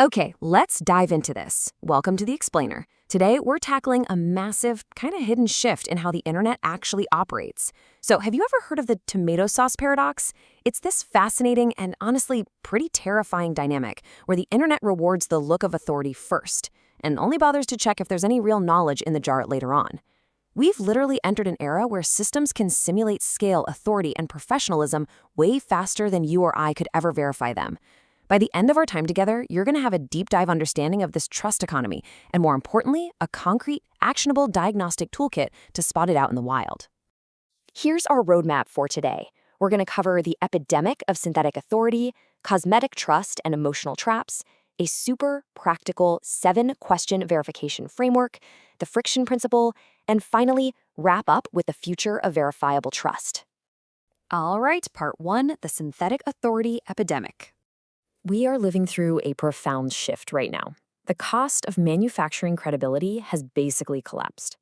Okay, let's dive into this. Welcome to the Explainer. Today, we're tackling a massive, kind of hidden shift in how the internet actually operates. So, have you ever heard of the tomato sauce paradox? It's this fascinating and honestly pretty terrifying dynamic where the internet rewards the look of authority first and only bothers to check if there's any real knowledge in the jar later on. We've literally entered an era where systems can simulate scale, authority, and professionalism way faster than you or I could ever verify them. By the end of our time together, you're going to have a deep dive understanding of this trust economy, and more importantly, a concrete, actionable diagnostic toolkit to spot it out in the wild. Here's our roadmap for today. We're going to cover the epidemic of synthetic authority, cosmetic trust and emotional traps, a super practical 7-question verification framework, the friction principle, and finally, wrap up with the future of verifiable trust. All right, part 1, the synthetic authority epidemic. We are living through a profound shift right now. The cost of manufacturing credibility has basically collapsed.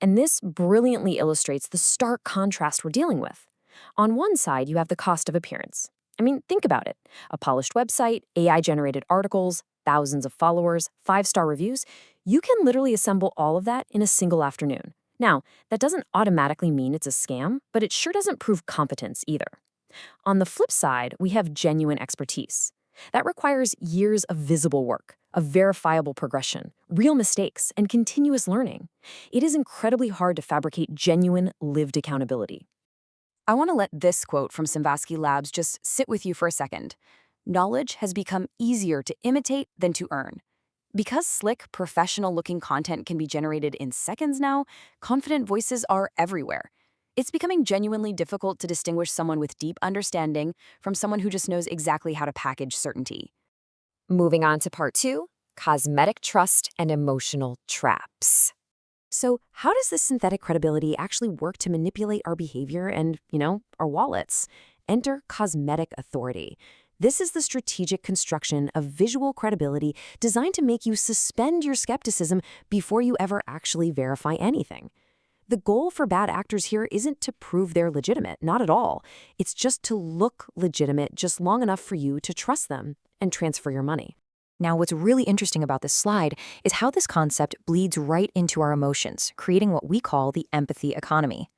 And this brilliantly illustrates the stark contrast we're dealing with. On one side, you have the cost of appearance. I mean, think about it. A polished website, AI-generated articles, thousands of followers, 5-star reviews. You can literally assemble all of that in a single afternoon. Now, that doesn't automatically mean it's a scam, but it sure doesn't prove competence either. On the flip side, we have genuine expertise. That requires years of visible work, of verifiable progression, real mistakes, and continuous learning. It is incredibly hard to fabricate genuine, lived accountability. I want to let this quote from Simvasky Labs just sit with you for a second. Knowledge has become easier to imitate than to earn. Because slick, professional-looking content can be generated in seconds now, confident voices are everywhere. It's becoming genuinely difficult to distinguish someone with deep understanding from someone who just knows exactly how to package certainty. Moving on to part 2, cosmetic trust and emotional traps. So, how does this synthetic credibility actually work to manipulate our behavior and, our wallets? Enter cosmetic authority. This is the strategic construction of visual credibility designed to make you suspend your skepticism before you ever actually verify anything. The goal for bad actors here isn't to prove they're legitimate, not at all. It's just to look legitimate just long enough for you to trust them and transfer your money. Now, what's really interesting about this slide is how this concept bleeds right into our emotions, creating what we call the empathy economy.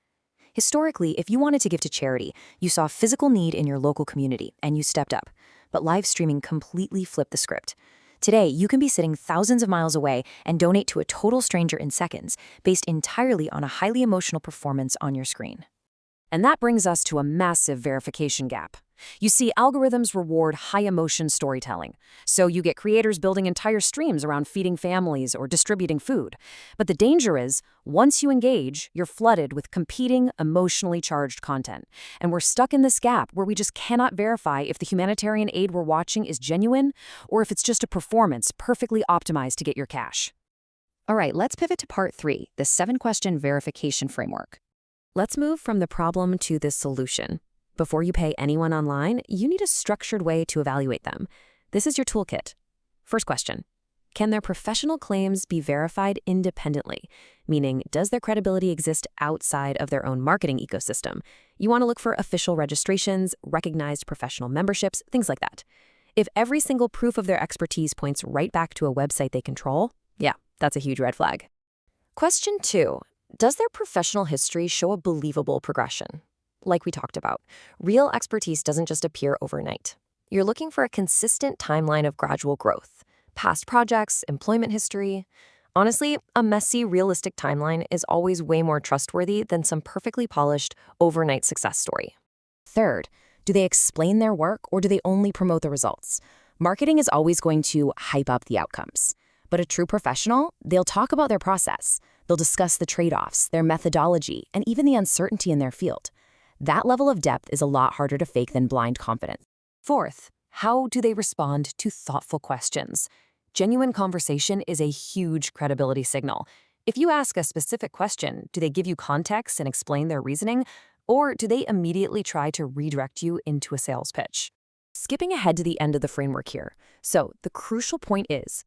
Historically, if you wanted to give to charity, you saw a physical need in your local community, and you stepped up. But live streaming completely flipped the script. Today, you can be sitting thousands of miles away and donate to a total stranger in seconds, based entirely on a highly emotional performance on your screen. And that brings us to a massive verification gap. You see, algorithms reward high-emotion storytelling, so you get creators building entire streams around feeding families or distributing food. But the danger is, once you engage, you're flooded with competing, emotionally charged content. And we're stuck in this gap where we just cannot verify if the humanitarian aid we're watching is genuine or if it's just a performance perfectly optimized to get your cash. All right, let's pivot to part 3, the 7-question verification framework. Let's move from the problem to the solution. Before you pay anyone online, you need a structured way to evaluate them. This is your toolkit. First question, can their professional claims be verified independently? Meaning, does their credibility exist outside of their own marketing ecosystem? You want to look for official registrations, recognized professional memberships, things like that. If every single proof of their expertise points right back to a website they control, yeah, that's a huge red flag. Question 2, does their professional history show a believable progression? Like we talked about, real expertise doesn't just appear overnight. You're looking for a consistent timeline of gradual growth, past projects, employment history. Honestly, a messy, realistic timeline is always way more trustworthy than some perfectly polished, overnight success story. Third, do they explain their work or do they only promote the results? Marketing is always going to hype up the outcomes. But a true professional, they'll talk about their process. They'll discuss the trade-offs, their methodology, and even the uncertainty in their field. That level of depth is a lot harder to fake than blind confidence. Fourth, how do they respond to thoughtful questions? Genuine conversation is a huge credibility signal. If you ask a specific question, do they give you context and explain their reasoning, or do they immediately try to redirect you into a sales pitch? Skipping ahead to the end of the framework here. So the crucial point is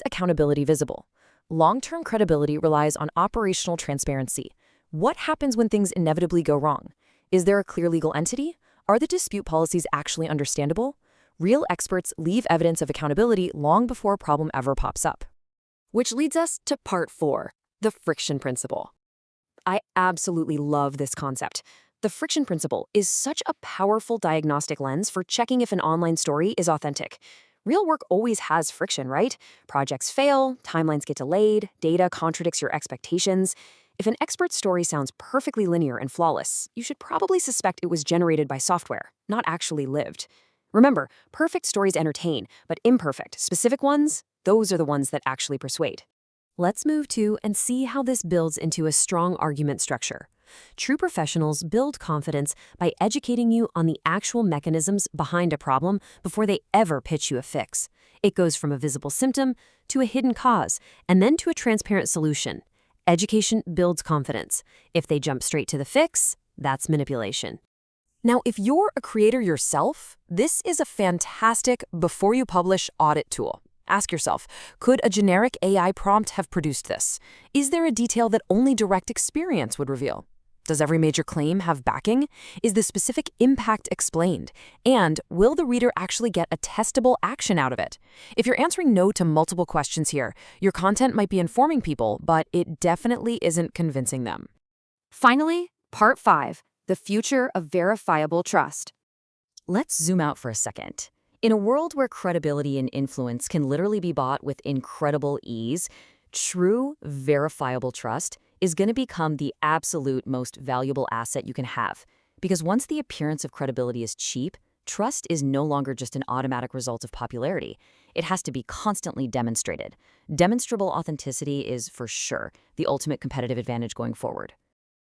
accountability visible? Long-term credibility relies on operational transparency. What happens when things inevitably go wrong? Is there a clear legal entity? Are the dispute policies actually understandable? Real experts leave evidence of accountability long before a problem ever pops up. Which leads us to part 4, the friction principle. I absolutely love this concept. The friction principle is such a powerful diagnostic lens for checking if an online story is authentic. Real work always has friction, right? Projects fail, timelines get delayed, data contradicts your expectations. If an expert's story sounds perfectly linear and flawless, you should probably suspect it was generated by software, not actually lived. Remember, perfect stories entertain, but imperfect, specific ones, those are the ones that actually persuade. Let's move to and see how this builds into a strong argument structure. True professionals build confidence by educating you on the actual mechanisms behind a problem before they ever pitch you a fix. It goes from a visible symptom to a hidden cause, and then to a transparent solution. Education builds confidence. If they jump straight to the fix, that's manipulation. Now, if you're a creator yourself, this is a fantastic before you publish audit tool. Ask yourself, could a generic AI prompt have produced this? Is there a detail that only direct experience would reveal? Does every major claim have backing? Is the specific impact explained? And will the reader actually get a testable action out of it? If you're answering no to multiple questions here, your content might be informing people, but it definitely isn't convincing them. Finally, part 5, the future of verifiable trust. Let's zoom out for a second. In a world where credibility and influence can literally be bought with incredible ease, true, verifiable trust is going to become the absolute most valuable asset you can have. Because once the appearance of credibility is cheap, trust is no longer just an automatic result of popularity. It has to be constantly demonstrated. Demonstrable authenticity is, for sure, the ultimate competitive advantage going forward.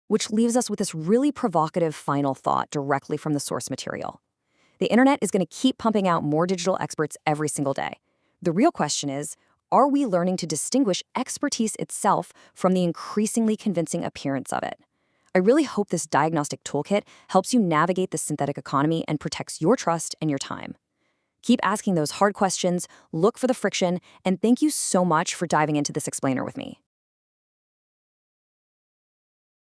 Which leaves us with this really provocative final thought directly from the source material. The internet is going to keep pumping out more digital experts every single day. The real question is, are we learning to distinguish expertise itself from the increasingly convincing appearance of it? I really hope this diagnostic toolkit helps you navigate the synthetic economy and protects your trust and your time. Keep asking those hard questions, look for the friction, and thank you so much for diving into this explainer with me.